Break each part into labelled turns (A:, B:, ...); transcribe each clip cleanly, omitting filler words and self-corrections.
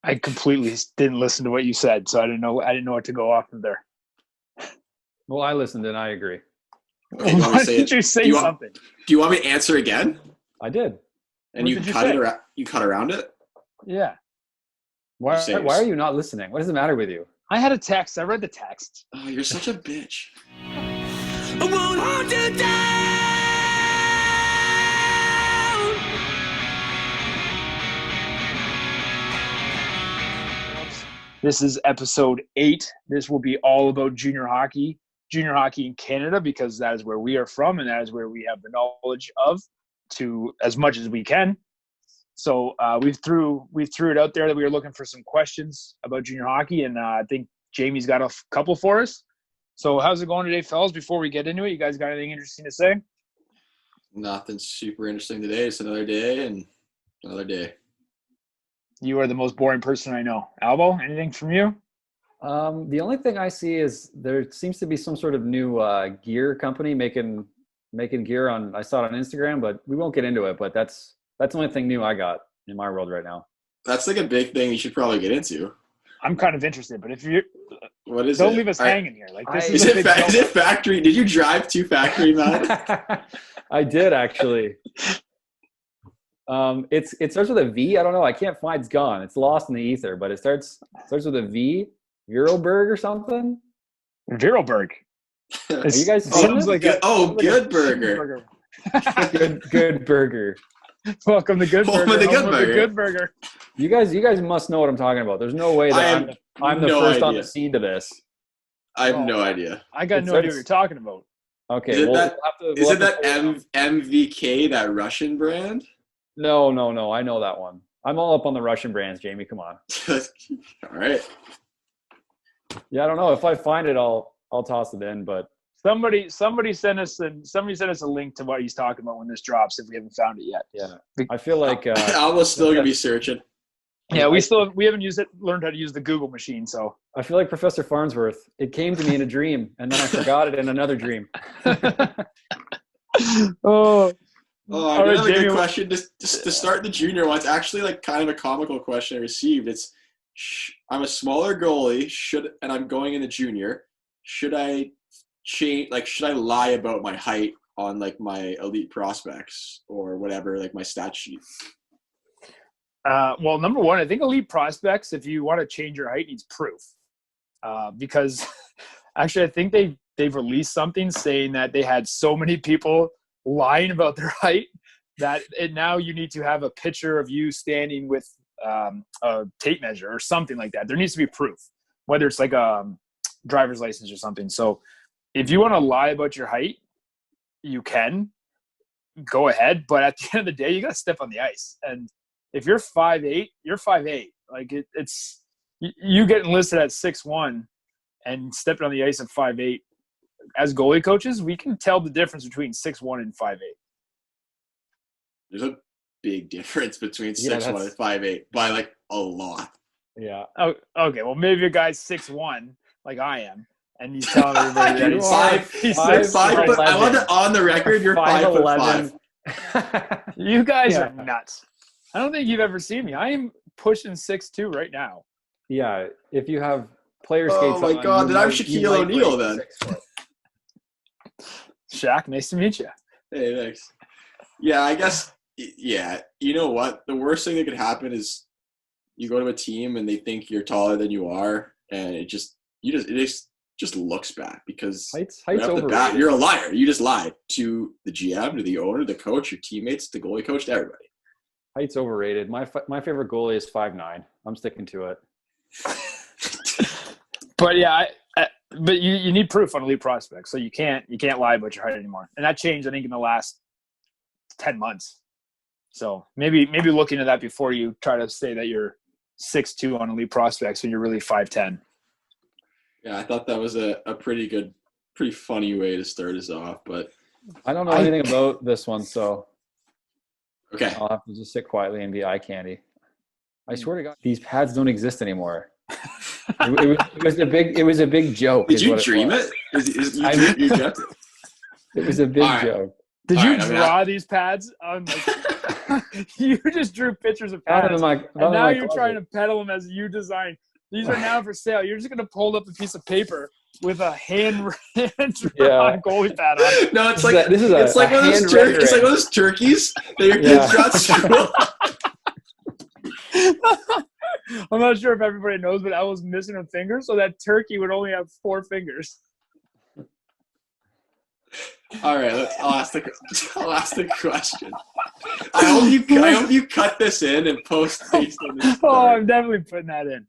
A: I completely didn't listen to what you said, so I didn't know what to go off of there.
B: Well, I listened and I agree.
C: Okay, do you want me
A: Why
C: to say
A: didn't
C: it?
A: you say something?
C: Do you want me to answer again?
B: I did.
C: And
A: What
C: you
A: did you
C: cut
A: say?
C: it around. You cut around it.
A: Yeah.
B: Why are you not listening? What does it matter with you?
A: I had a text. I read the text.
C: Oh, you're such a bitch.
D: I won't hold you down.
A: This is episode 8. This will be all about junior hockey in Canada, because that is where we are from and that is where we have the knowledge of, to as much as we can. So we threw it out there that we were looking for some questions about junior hockey, and I think Jamie's got a couple for us. So how's it going today, fellas? Before we get into it, you guys got anything interesting to say?
C: Nothing super interesting today. It's another day and another day.
A: You are the most boring person I know. Albo, anything from you?
B: The only thing I see is there seems to be some sort of new gear company making gear on. I saw it on Instagram, but we won't get into it. But that's the only thing new I got in my world right now.
C: That's like a big thing you should probably get into.
A: I'm kind of interested, but if you
C: what is
A: don't
C: it?
A: leave us hanging here. Like this
C: is it factory? Did you drive to factory, man?
B: I did actually. It starts with a V. I don't know. I can't find. It's gone. It's lost in the ether. But it starts with a V. Euroberg or something.
A: Viroberg.
B: Are you guys seeing this?
C: Good Burger.
B: Good Burger.
A: Welcome to Good Burger.
C: Home of the Good
A: Burger.
B: You guys must know what I'm talking about. There's no way that I'm the first on the scene to this.
C: I have no idea.
A: I got no idea what you're talking about.
B: Okay,
C: is it that MVK, that Russian brand?
B: No. I know that one. I'm all up on the Russian brands, Jamie. Come on.
C: All right.
B: Yeah, I don't know. If I find it, I'll toss it in. But
A: somebody sent us a link to what he's talking about when this drops, if we haven't found it yet.
B: Yeah, I feel like
C: Almost still gonna be searching.
A: Yeah, we haven't learned how to use the Google machine. So
B: I feel like Professor Farnsworth. It came to me in a dream, and then I forgot it in another dream.
C: Another good question. Just to start the junior one, it's actually like kind of a comical question I received. It's, I'm a smaller goalie, and I'm going in the junior. Should I change? Like, should I lie about my height on like my elite prospects or whatever, like my stat sheet?
A: Well, number one, I think elite prospects, if you want to change your height, needs proof. Because actually, I think they've released something saying that they had so many people lying about their height that now you need to have a picture of you standing with a tape measure or something like that. There needs to be proof, whether it's like a driver's license or something. So if you want to lie about your height, you can go ahead, but at the end of the day, you got to step on the ice. And if you're 5'8", you're 5'8". Like it's you getting listed at 6'1" and stepping on the ice at 5'8". As goalie coaches, we can tell the difference between 6'1" and 5'8".
C: There's a big difference between 6'1" and 5'8" by like a lot.
B: Yeah.
A: Oh, okay. Well, maybe a guy's 6'1", like I am, and he's telling everybody that he's 6'5".
C: I want it on the record. You're 5'5".
A: You guys are nuts. I don't think you've ever seen me. I am pushing 6'2" right now.
B: Yeah. If you have player skates.
C: Oh my God! Then I'm Shaquille O'Neal then.
A: Shaq, nice to meet you.
C: Hey, thanks. Yeah, I guess. Yeah, you know what? The worst thing that could happen is you go to a team and they think you're taller than you are, and it just looks bad because
B: height's
C: right off the
B: overrated.
C: bat, you're a liar. You just lied to the GM, to the owner, the coach, your teammates, the goalie coach, to everybody.
B: Height's overrated. My favorite goalie is 5'9". I'm sticking to it.
A: But yeah, but you need proof on elite prospects, so you can't lie about your height anymore. And that changed, I think, in the last 10 months. So maybe look into that before you try to say that you're 6'2" on elite prospects when you're really 5'10".
C: Yeah, I thought that was a pretty funny way to start us off. But
B: I don't know anything about this one, so
C: okay,
B: I'll have to just sit quietly and be eye candy. I swear to God, these pads don't exist anymore. It was a big joke.
C: Did you dream it? You dreamt it?
B: It was a big joke.
A: Did you draw these pads on You just drew pictures of
B: Found them
A: pads,
B: in my-
A: and
B: found them in
A: now
B: my
A: you're trying to
B: closet.
A: peddle them as you designed. These are now for sale. You're just going to hold up a piece of paper with a hand
B: Yeah.
A: goalie pad on it.
C: No, it's
B: This is
C: it's like
B: a
C: one of those
B: hand
C: it's like
B: rendering.
C: one of those turkeys that your
B: Yeah.
C: kids draw at school.
A: I'm not sure if everybody knows, but I was missing a finger, so that turkey would only have 4 fingers.
C: All right, I'll ask the question. I hope you cut this in and post based on this.
A: Oh,
C: story.
A: I'm definitely putting that in.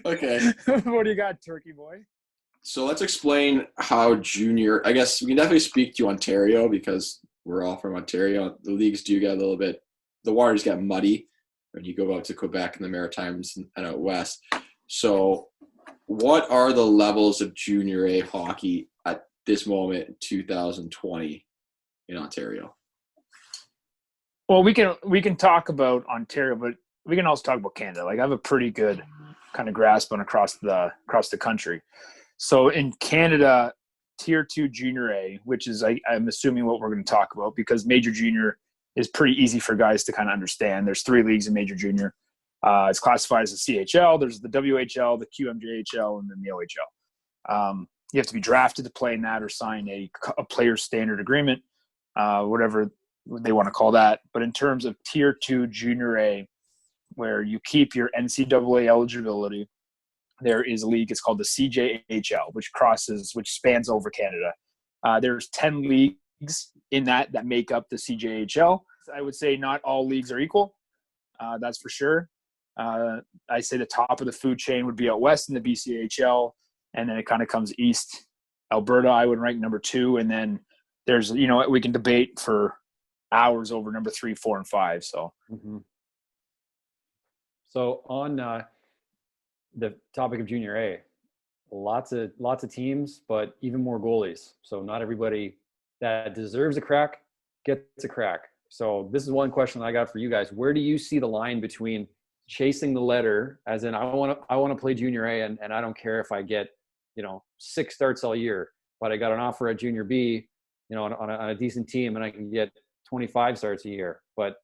C: Okay.
A: What do you got, turkey boy?
C: So let's explain how junior. I guess we can definitely speak to Ontario because we're all from Ontario. The leagues do get a little bit. The waters get muddy when you go out to Quebec and the Maritimes and out west. So, what are the levels of junior A hockey at this moment in 2020 in Ontario?
A: Well, we can talk about Ontario, but we can also talk about Canada. Like I have a pretty good kind of grasp on across the country. So in Canada, Tier 2 Junior A, which is I'm assuming what we're going to talk about because Major Junior is pretty easy for guys to kind of understand. There's 3 leagues in Major Junior. It's classified as a CHL. There's the WHL, the QMJHL, and then the OHL. You have to be drafted to play in that or sign a player standard agreement, whatever they want to call that. But in terms of Tier 2 Junior A, where you keep your NCAA eligibility, there is a league. It's called the CJHL, which spans over Canada. There's 10 leagues in that make up the CJHL. I would say not all leagues are equal. That's for sure. I say the top of the food chain would be out west in the BCHL, and then it kind of comes east. Alberta, I would rank number 2, and then there's we can debate for hours over number 3, 4, and 5. So,
B: So on the topic of Junior A, lots of teams, but even more goalies. So not everybody that deserves a crack gets a crack. So this is one question I got for you guys. Where do you see the line between chasing the letter, as in I want to play Junior A, and I don't care if I get 6 starts all year, but I got an offer at Junior B, on a decent team, and I can get 25 starts a year. But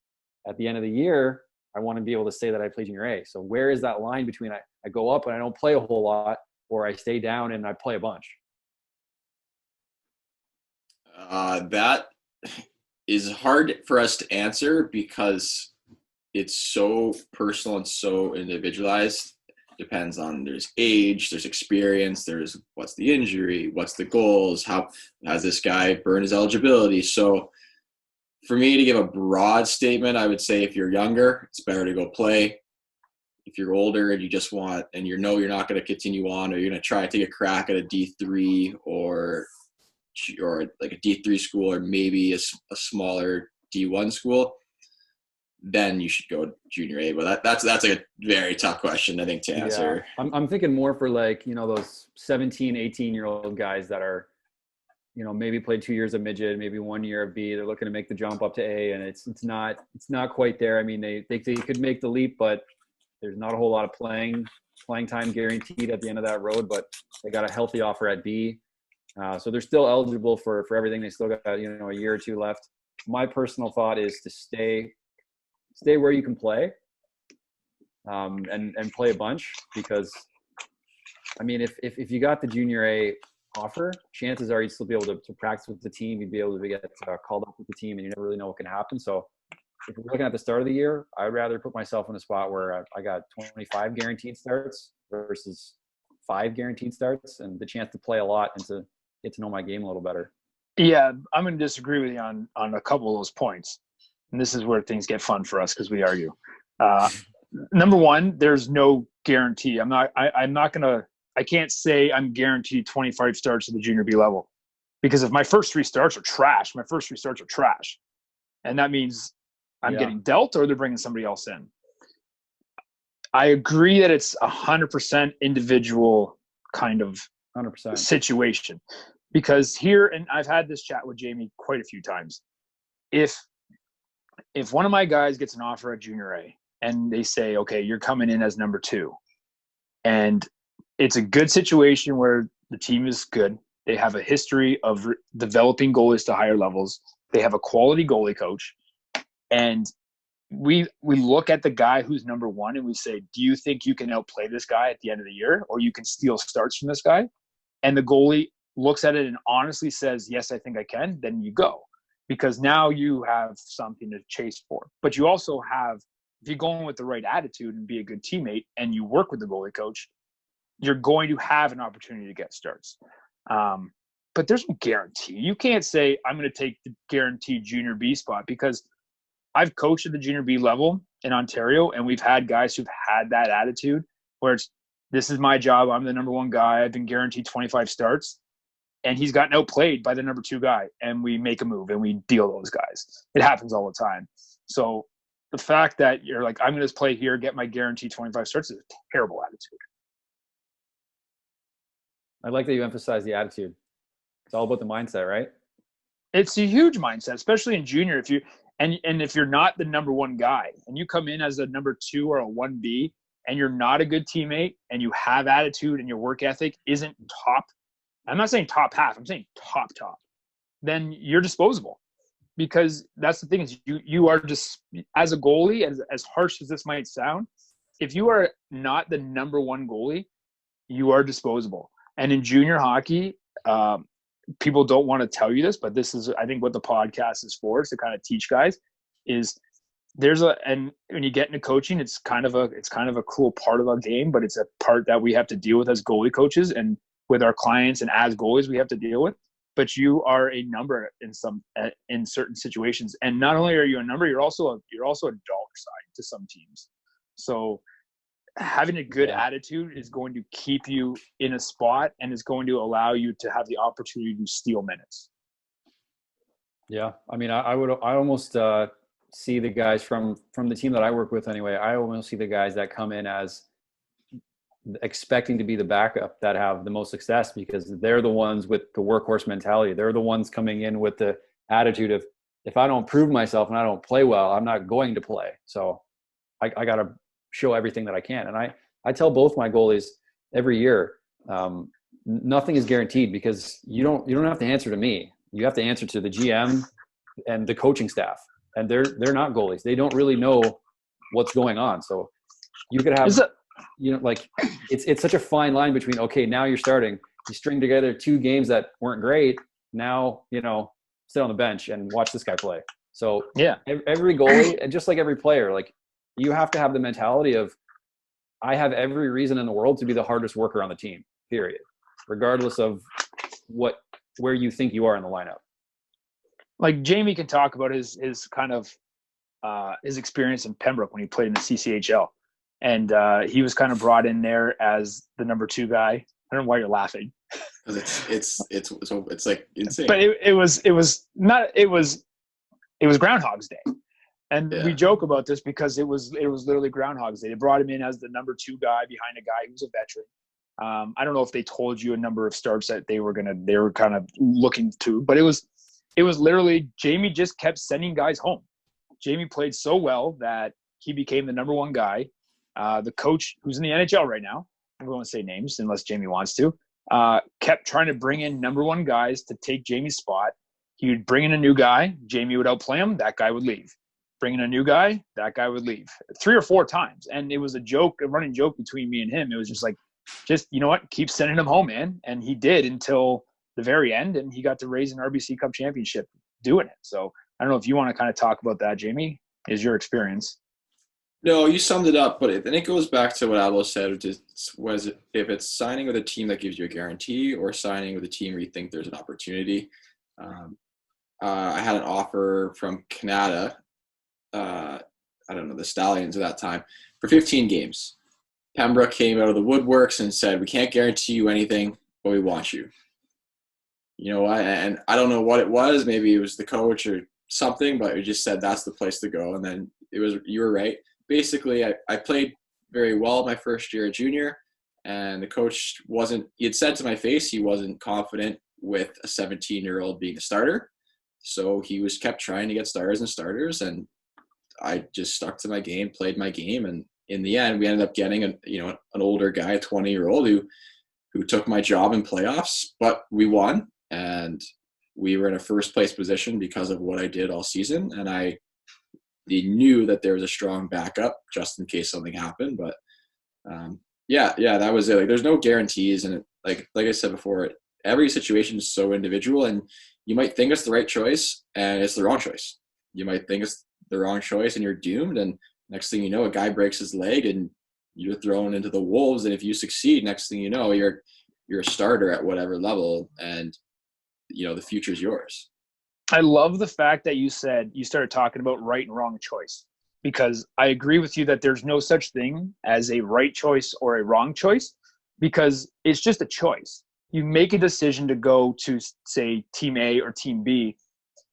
B: at the end of the year, I want to be able to say that I play Junior A. So where is that line between I go up and I don't play a whole lot, or I stay down and I play a bunch?
C: That is hard for us to answer because it's so personal and so individualized. Depends on there's age, there's experience, there's what's the injury, what's the goals, how has this guy burned his eligibility. So for me to give a broad statement, I would say if you're younger, it's better to go play. If you're older and you just want, and you're not going to continue on, or you're going to try to take a crack at a D3 or like a D3 school, or maybe a smaller D1 school, then you should go Junior A. But that's like a very tough question, I think, to answer.
B: Yeah. I'm thinking more for those 17, 18-year-old guys that are, maybe played 2 years of midget, maybe 1 year of B. They're looking to make the jump up to A, and it's not quite there. I mean, they could make the leap, but there's not a whole lot of playing time guaranteed at the end of that road. But they got a healthy offer at B, so they're still eligible for everything. They still got a year or 2 left. My personal thought is to stay where you can play, and play a bunch, because I mean, if you got the Junior A offer, chances are you'd still be able to practice with the team. You'd be able to get called up with the team, and you never really know what can happen. So if we're looking at the start of the year, I'd rather put myself in a spot where I got 25 guaranteed starts versus 5 guaranteed starts, and the chance to play a lot and to get to know my game a little better.
A: Yeah, I'm going to disagree with you on a couple of those points. And this is where things get fun for us because we argue. Number one, there's no guarantee. I can't say I'm guaranteed 25 starts at the Junior B level, because if my first 3 starts are trash, and that means I'm getting dealt or they're bringing somebody else in. I agree that it's 100% individual kind of
B: 100%
A: situation, because here, and I've had this chat with Jamie quite a few times. If one of my guys gets an offer at Junior A and they say, okay, you're coming in as number 2, and it's a good situation where the team is good, they have a history of developing goalies to higher levels, they have a quality goalie coach, and we look at the guy who's number one and we say, do you think you can outplay this guy at the end of the year, or you can steal starts from this guy? And the goalie looks at it and honestly says, yes, I think I can. Then you go, because now you have something to chase for. But you also have, if you're going with the right attitude and be a good teammate and you work with the goalie coach, you're going to have an opportunity to get starts. But there's no guarantee. You can't say, I'm going to take the guaranteed junior B spot, because I've coached at the junior B level in Ontario, and we've had guys who've had that attitude where it's, this is my job. I'm the number one guy. I've been guaranteed 25 starts. And he's gotten outplayed by the number two guy, and we make a move and we deal those guys. It happens all the time. So the fact that you're like, I'm going to play here, get my guaranteed 25 starts, is a terrible attitude.
B: I like that you emphasize the attitude. It's all about the mindset, right?
A: It's a huge mindset, especially in junior. If you're not the number one guy and you come in as a number two or a 1B and you're not a good teammate and you have attitude and your work ethic isn't top, I'm not saying top half, I'm saying top, then you're disposable. Because that's the thing, is you are just, as a goalie, as harsh as this might sound, if you are not the number one goalie, you are disposable. And in junior hockey, people don't want to tell you this, but this is, I think, what the podcast is for, is to kind of teach guys, is and when you get into coaching, it's kind of a cool part of our game, but it's a part that we have to deal with as goalie coaches and with our clients, and as goalies we have to deal with. But you are a number in certain situations, and not only are you a number, you're also a dollar sign to some teams. So having a good attitude is going to keep you in a spot and is going to allow you to have the opportunity to steal minutes.
B: Yeah, I mean, I almost see the guys from the team that I work with anyway. I almost see the guys that come in as expecting to be the backup that have the most success, because they're the ones with the workhorse mentality. They're the ones coming in with the attitude of, if I don't prove myself and I don't play well, I'm not going to play. So I got to show everything that I can. And I tell both my goalies every year, nothing is guaranteed, because you don't have to answer to me. You have to answer to the GM and the coaching staff, and they're not goalies. They don't really know what's going on. So you could have, like, it's such a fine line between, okay, now you're starting, you string together 2 games that weren't great. Now, sit on the bench and watch this guy play. So
A: yeah,
B: every goalie, and just like every player, like, you have to have the mentality of, I have every reason in the world to be the hardest worker on the team, period, regardless of where you think you are in the lineup.
A: Like, Jamie can talk about his kind of his experience in Pembroke when he played in the CCHL, and he was kind of brought in there as the number 2 guy. I don't know why you're laughing.
C: Because it's like insane.
A: But it was Groundhog's Day. And we joke about this because it was literally Groundhog's Day. They brought him in as the number 2 guy behind a guy who's a veteran. I don't know if they told you a number of starts that they were kind of looking to, but it was literally, Jamie just kept sending guys home. Jamie played so well that he became the number 1 guy. The coach, who's in the NHL right now, I don't want to say names unless Jamie wants to, kept trying to bring in number 1 guys to take Jamie's spot. He would bring in a new guy. Jamie would outplay him. That guy would leave. Bring in a new guy, that guy would leave 3 or 4 times. And it was a running joke between me and him. It was just like, you know what, keep sending him home, man. And he did until the very end, and he got to raise an RBC Cup championship doing it. So I don't know if you want to kind of talk about that, Jamie, is your experience.
C: No, you summed it up, but then it goes back to what Abo said, which is, if it's signing with a team that gives you a guarantee or signing with a team where you think there's an opportunity. I had an offer from Canada, I don't know, the Stallions at that time, for 15 games. Pembroke came out of the woodworks and said, we can't guarantee you anything, but we want you. You know what? And I don't know what it was. Maybe it was the coach or something, but we just said that's the place to go. And then you were right. Basically, I played very well my first year at junior, and the coach he had said to my face he wasn't confident with a 17-year-old being a starter. So he kept trying to get starters, and I just stuck to my game, played my game, and in the end, we ended up getting an older guy, a 20-year-old who took my job in playoffs. But we won, and we were in a first place position because of what I did all season. And knew that there was a strong backup just in case something happened. But yeah, that was it. Like, there's no guarantees, and like I said before, every situation is so individual, and you might think it's the right choice, and it's the wrong choice. You might think it's the wrong choice, and you're doomed. And next thing you know, a guy breaks his leg, and you're thrown into the wolves. And if you succeed, next thing you know, you're a starter at whatever level, and the future is yours.
A: I love the fact that you started talking about right and wrong choice, because I agree with you that there's no such thing as a right choice or a wrong choice, because it's just a choice. You make a decision to go to, say, team A or team B,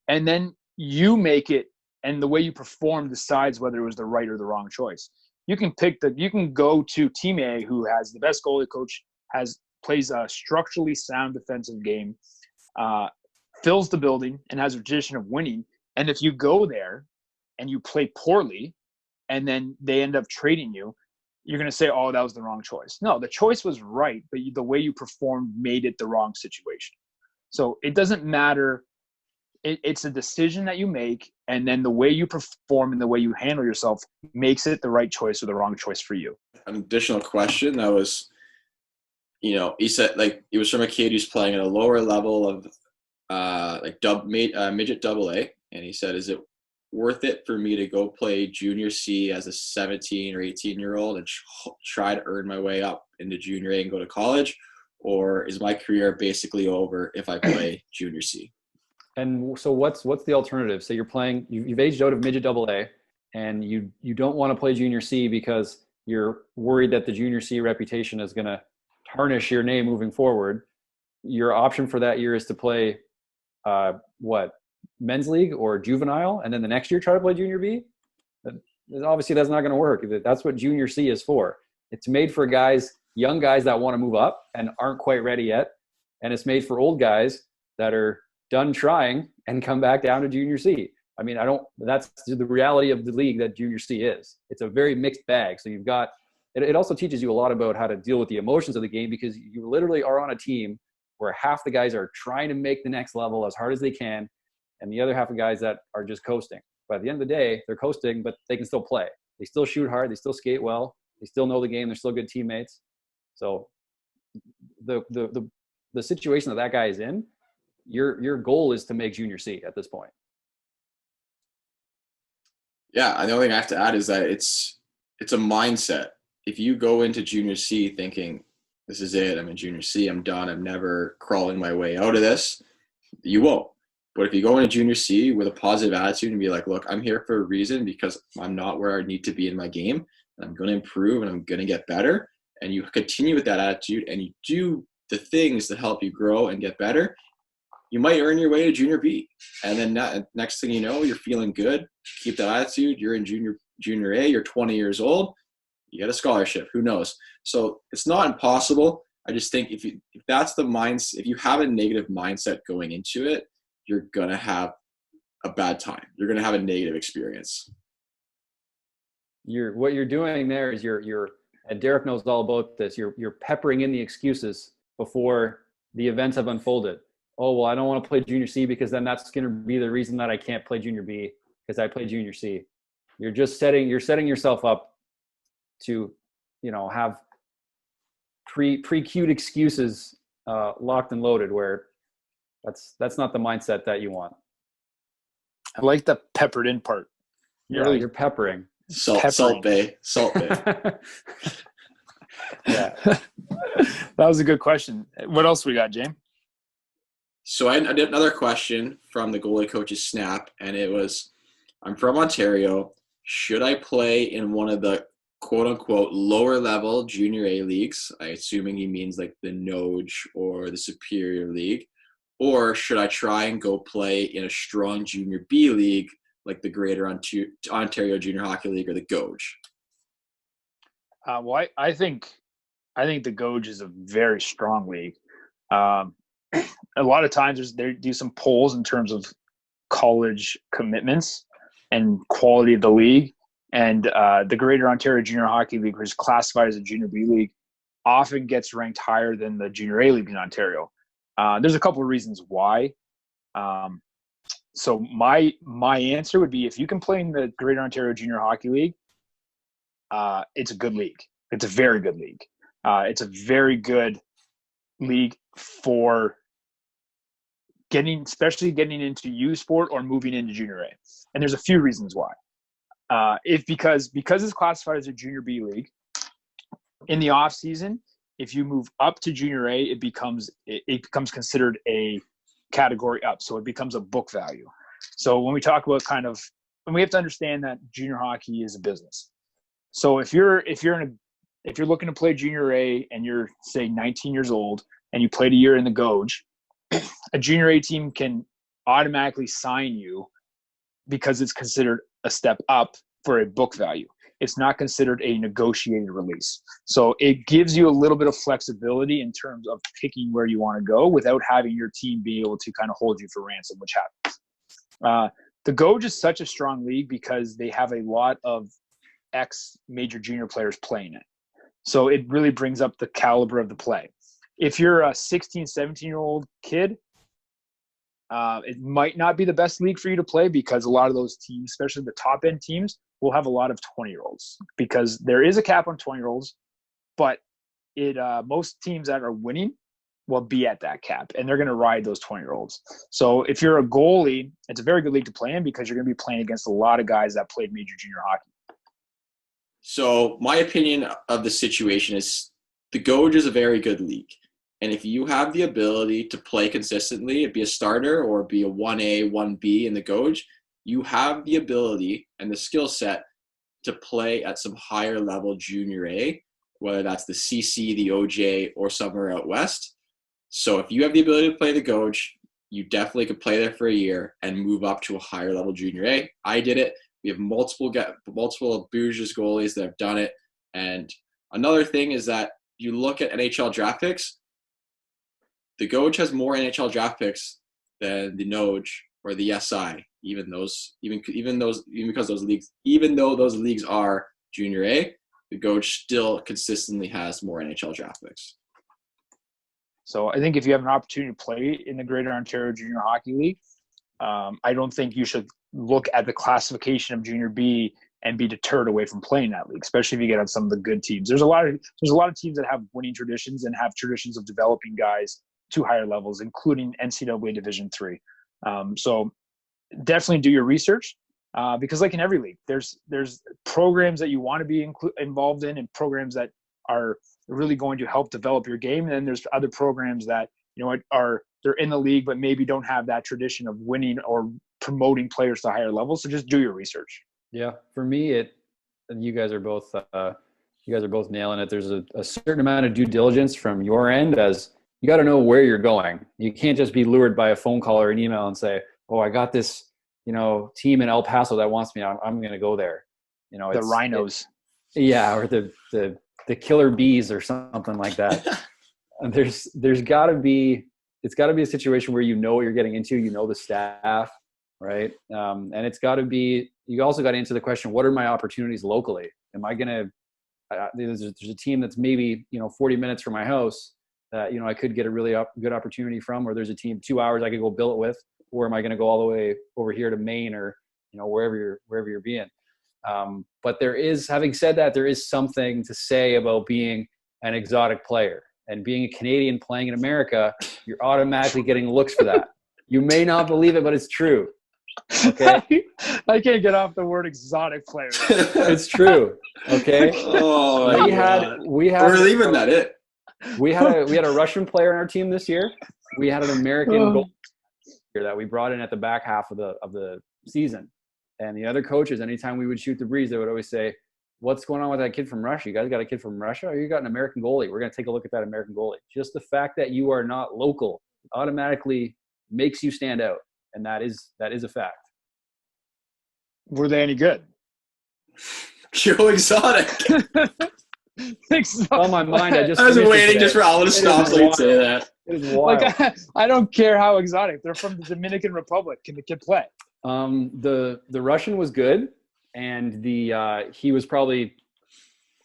A: and then you make it, and the way you perform decides whether it was the right or the wrong choice. You can go to team A, who has the best goalie coach, plays a structurally sound defensive game, fills the building, and has a tradition of winning. And if you go there and you play poorly, and then they end up trading you, you're going to say, oh, that was the wrong choice. No, the choice was right, but the way you performed made it the wrong situation. So it doesn't matter. It's a decision that you make, and then the way you perform and the way you handle yourself makes it the right choice or the wrong choice for you.
C: An additional question that was, he said, like, it was from a kid who's playing at a lower level of midget double A, and he said, is it worth it for me to go play junior C as a 17 or 18-year-old and try to earn my way up into junior A and go to college, or is my career basically over if I play junior C?
B: And so what's the alternative? So you're playing, you've aged out of midget double A, and you don't want to play junior C because you're worried that the junior C reputation is going to tarnish your name moving forward. Your option for that year is to play men's league or juvenile, and then the next year try to play junior B. Obviously that's not going to work. That's what junior C is for. It's made for young guys that want to move up and aren't quite ready yet, and it's made for old guys that are done trying and come back down to junior C. I mean, that's the reality of the league that junior C is. It's a very mixed bag. So you've got, it also teaches you a lot about how to deal with the emotions of the game, because you literally are on a team where half the guys are trying to make the next level as hard as they can, and the other half of guys that are just coasting. But at the end of the day, they're coasting, but they can still play. They still shoot hard. They still skate well. They still know the game. They're still good teammates. So the situation that guy is in, your goal is to make junior C at this point.
C: Yeah, the only thing I have to add is that it's a mindset. If you go into junior C thinking, this is it, I'm in junior C, I'm done, I'm never crawling my way out of this, you won't. But if you go into junior C with a positive attitude and be like, look, I'm here for a reason, because I'm not where I need to be in my game, and I'm going to improve and I'm going to get better, and you continue with that attitude and you do the things that help you grow and get better, you might earn your way to junior B. And then next thing you know, you're feeling good. Keep that attitude. You're in junior A. You're 20 years old. You get a scholarship. Who knows? So it's not impossible. I just think if that's the mindset, if you have a negative mindset going into it, you're going to have a bad time. You're going to have a negative experience.
B: What you're doing there is you're and Derek knows all about this. You're peppering in the excuses before the events have unfolded. Oh, well, I don't want to play junior C because then that's going to be the reason that I can't play junior B because I play junior C. You're setting yourself up to, have pre-cued excuses locked and loaded, where that's not the mindset that you want.
A: I like the peppered in part.
B: You're peppering.
C: Salt Bay.
A: Yeah. That was a good question. What else we got, James?
C: So I did another question from the goalie coach's snap, and it was, I'm from Ontario. Should I play in one of the quote-unquote lower-level junior A leagues? I assuming he means like the Noj or the Superior League. Or should I try and go play in a strong junior B league like the Greater Ontario Junior Hockey League or the Goj?
A: Well, I think the Goj is a very strong league. A lot of times they do some polls in terms of college commitments and quality of the league. And the Greater Ontario Junior Hockey League, which is classified as a junior B league, often gets ranked higher than the junior A league in Ontario. There's a couple of reasons why. So my answer would be, if you can play in the Greater Ontario Junior Hockey League, it's a good league. It's a very good league. It's a very good league for especially getting into U Sport or moving into Junior A. And there's a few reasons why. Because it's classified as a Junior B league, in the off season, if you move up to Junior A, it becomes considered a category up. So it becomes a book value. So when we talk about we have to understand that junior hockey is a business. So if you're looking to play Junior A and you're, say, 19 years old and you played a year in the Goj, a Junior A team can automatically sign you because it's considered a step up for a book value. It's not considered a negotiated release. So it gives you a little bit of flexibility in terms of picking where you want to go without having your team be able to kind of hold you for ransom, which happens. The Goj is such a strong league because they have a lot of ex-major junior players playing it. So it really brings up the caliber of the play. If you're a 16, 17-year-old kid, it might not be the best league for you to play, because a lot of those teams, especially the top-end teams, will have a lot of 20-year-olds, because there is a cap on 20-year-olds, but most teams that are winning will be at that cap, and they're going to ride those 20-year-olds. So if you're a goalie, it's a very good league to play in, because you're going to be playing against a lot of guys that played major junior hockey.
C: So my opinion of the situation is the Goj is a very good league. And if you have the ability to play consistently, be a starter or be a 1A, 1B in the Goj, you have the ability and the skill set to play at some higher level Junior A, whether that's the CC, the OJ, or somewhere out west. So if you have the ability to play the Goj, you definitely could play there for a year and move up to a higher level Junior A. I did it. We have multiple Bougers goalies that have done it. And another thing is that you look at NHL draft picks, the Goj has more NHL draft picks than the Noj or the SI, even though those leagues are Junior A, the Goj still consistently has more NHL draft picks.
A: So I think if you have an opportunity to play in the Greater Ontario Junior Hockey League, I don't think you should look at the classification of Junior B and be deterred away from playing that league, especially if you get on some of the good teams. There's a lot of teams that have winning traditions and have traditions of developing guys to higher levels, including NCAA Division III. So definitely do your research, because like in every league, there's programs that you want to be involved in, and programs that are really going to help develop your game. And then there's other programs that, they're in the league, but maybe don't have that tradition of winning or promoting players to higher levels. So just do your research.
B: Yeah. For me, and you guys are both nailing it. There's a certain amount of due diligence from your end, as you got to know where you're going. You can't just be lured by a phone call or an email and say, oh, I got this, team in El Paso that wants me. I'm going to go there.
A: The Rhinos.
B: Or the Killer Bees or something like that. And there's got to be a situation where you know what you're getting into, the staff, right? And it's got to be, you also got to answer the question, what are my opportunities locally? Am I going to, there's a team that's maybe, 40 minutes from my house that, I could get a really good opportunity from, or there's a team 2 hours I could go bill it with, or am I going to go all the way over here to Maine or, wherever you're being. But having said that, there is something to say about being an exotic player. And being a Canadian playing in America, you're automatically getting looks for that. You may not believe it, but it's true. Okay?
A: I can't get off the word exotic player.
B: It's true. Okay?
C: Oh,
B: we're
C: leaving that it.
B: We had a Russian player on our team this year. We had an American goal that we brought in at the back half of the season. And the other coaches, anytime we would shoot the breeze, they would always say, what's going on with that kid from Russia? You guys got a kid from Russia, or you got an American goalie? We're going to take a look at that American goalie. Just the fact that you are not local automatically makes you stand out. And that is a fact.
A: Were they any good?
C: Joe Exotic.
B: On my mind, I
C: was waiting just for Alan to stop so you'd say that.
B: It is wild.
A: I don't care how exotic. They're from the Dominican Republic. Can the kid play?
B: The Russian was good, and he was probably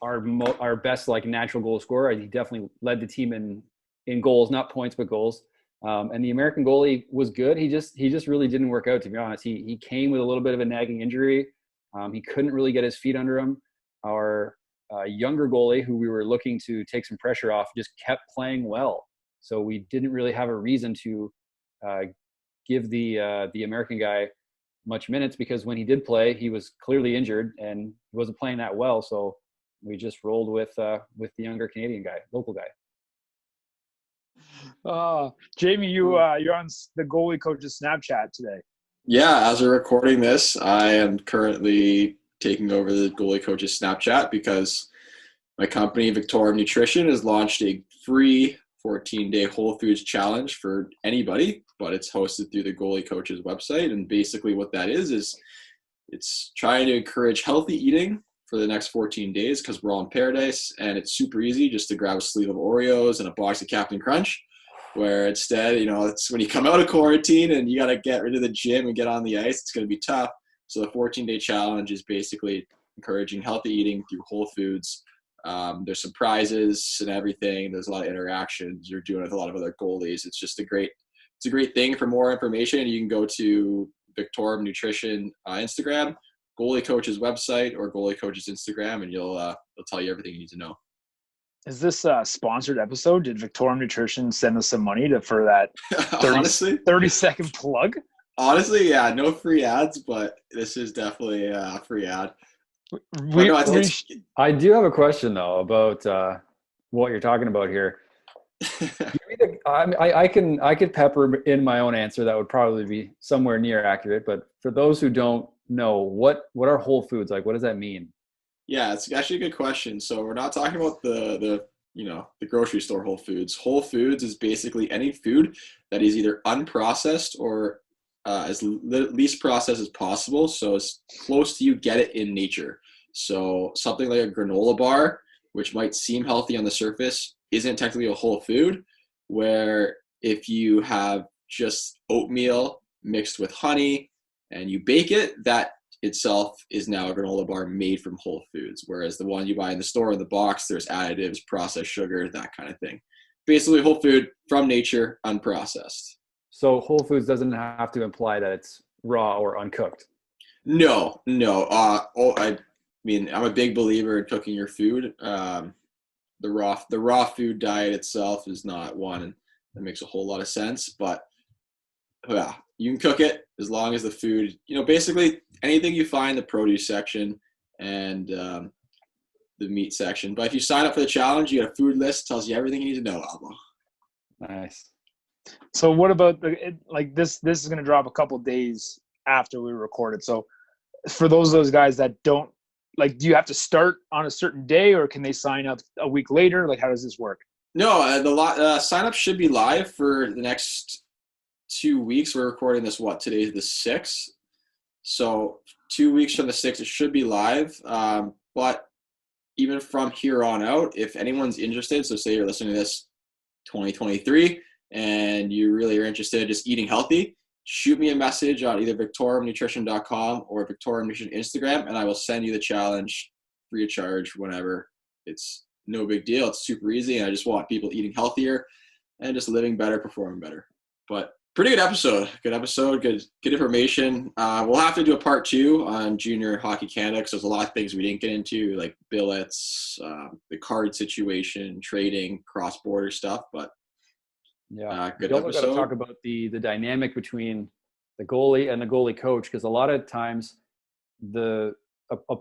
B: our best natural goal scorer. He definitely led the team in goals, not points but goals. And the American goalie was good. He just really didn't work out, to be honest. He came with a little bit of a nagging injury. He couldn't really get his feet under him. Our younger goalie, who we were looking to take some pressure off, just kept playing well. So we didn't really have a reason to give the American guy much minutes, because when he did play, he was clearly injured and he wasn't playing that well. So we just rolled with the younger Canadian guy, local guy.
A: Jamie, you're on the goalie coach's Snapchat today.
C: Yeah, as we're recording this, I am currently taking over the goalie coach's Snapchat because my company, Victorium Nutrition, has launched a free 14-day Whole Foods challenge for anybody, but it's hosted through the goalie coach's website. And basically what that is it's trying to encourage healthy eating for the next 14 days, because we're all in paradise, and it's super easy just to grab a sleeve of Oreos and a box of Captain Crunch, where instead, it's when you come out of quarantine and you got to get rid of the gym and get on the ice, it's going to be tough. So the 14-day challenge is basically encouraging healthy eating through Whole Foods. There's some prizes and everything. There's a lot of interactions you're doing with a lot of other goalies. It's just a great thing. For more information, you can go to Victorium Nutrition Instagram, goalie coach's website, or goalie coach's Instagram, and it'll tell you everything you need to know.
A: Is this a sponsored episode? Did Victorium Nutrition send us some money for that 30-second plug?
C: Honestly, yeah, no free ads, but this is definitely a free ad.
B: I do have a question, though, about what you're talking about here. I could pepper in my own answer that would probably be somewhere near accurate, but for those who don't know, what are Whole Foods like? What does that mean?
C: Yeah, it's actually a good question. So we're not talking about the grocery store Whole Foods. Whole Foods is basically any food that is either unprocessed or as least processed as possible, so as close to you get it in nature. So something like a granola bar, which might seem healthy on the surface, isn't technically a whole food, where if you have just oatmeal mixed with honey and you bake it, that itself is now a granola bar made from Whole Foods, whereas the one you buy in the store in the box, there's additives, processed sugar, that kind of thing. Basically whole food from nature, unprocessed.
B: So Whole Foods doesn't have to imply that it's raw or uncooked.
C: No. I mean, I'm a big believer in cooking your food. The raw food diet itself is not one that makes a whole lot of sense, but yeah, you can cook it as long as the food, basically anything you find in the produce section and the meat section. But if you sign up for the challenge, you get a food list, tells you everything you need to know, Alba.
B: Nice.
A: So what about this is going to drop a couple days after we record it. So for those guys that don't, do you have to start on a certain day, or can they sign up a week later? How does this work?
C: No, the sign up should be live for the next 2 weeks. We're recording this, today's the 6th. So 2 weeks from the 6th, it should be live. But even from here on out, if anyone's interested, so say you're listening to this 2023 and you really are interested in just eating healthy, shoot me a message on either victoriumnutrition.com or Victorium Nutrition Instagram, and I will send you the challenge free of charge whenever. It's no big deal. It's super easy, and I just want people eating healthier and just living better, performing better. But pretty good episode. Good information. We'll have to do a part 2 on Junior Hockey Canada, because there's a lot of things we didn't get into, like billets, the card situation, trading, cross-border stuff, but
B: yeah,
C: good
B: you also
C: episode.
B: got to talk about the dynamic between the goalie and the goalie coach, because a lot of times a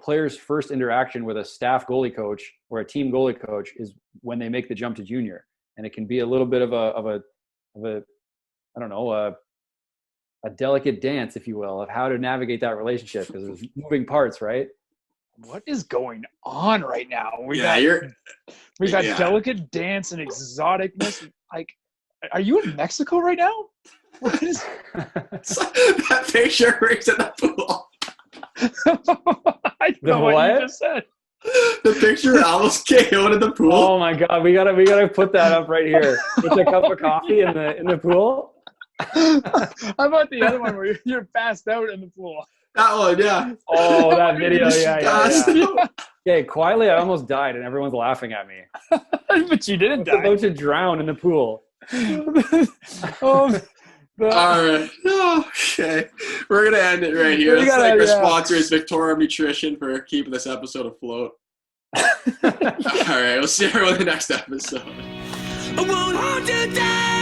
B: player's first interaction with a staff goalie coach or a team goalie coach is when they make the jump to junior, and it can be a little bit of a I don't know, a delicate dance, if you will, of how to navigate that relationship, because there's moving parts, right?
A: What is going on right now? We got delicate dance and exoticness. Are you in Mexico right now? What is
C: that picture where he's in the pool?
A: I don't know what you just said.
C: The picture almost KO'd in the pool.
B: Oh my God, we gotta put that up right here. With a cup of coffee in the pool.
A: How about the other one where you're passed out in the pool?
C: That one, yeah.
B: Oh, that video, yeah. Okay, quietly, I almost died, and everyone's laughing at me.
A: But you didn't die.
B: I was about to drown in the pool.
A: But-
C: All right. Okay. We're going to end it right here.
A: We
C: Let's
A: gotta-
C: thank our
A: yeah.
C: sponsors, Victorium Nutrition, for keeping this episode afloat. All right. We'll see everyone in the next episode.
D: I won't hold you down.